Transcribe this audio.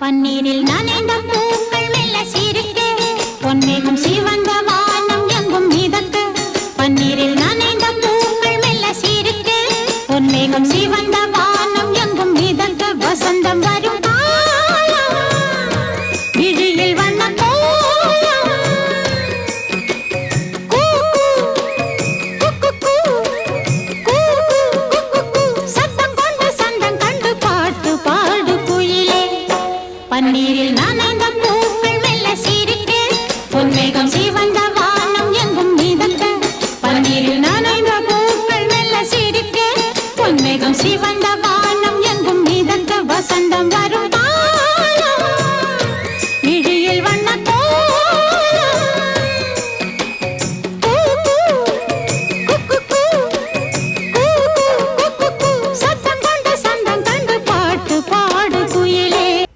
பன்னீரில் நனைந்த பூக்கள் மெல்ல சிரிக்க பொன்மேகம் சிவந்த வானம் எங்கும் மிதக்க பன்னீரில் நனைந்த பூக்கள் மெல்ல சிரிக்க பொன்மேகம் சிவந்த வானம் எங்கும் மிதக்க வசந்தம் வரும் விழியில் வண்ண சத்தம் கொண்டு சந்தம் கண்டு பாட்டு பாடு குயிலே பன்னீரில் நான்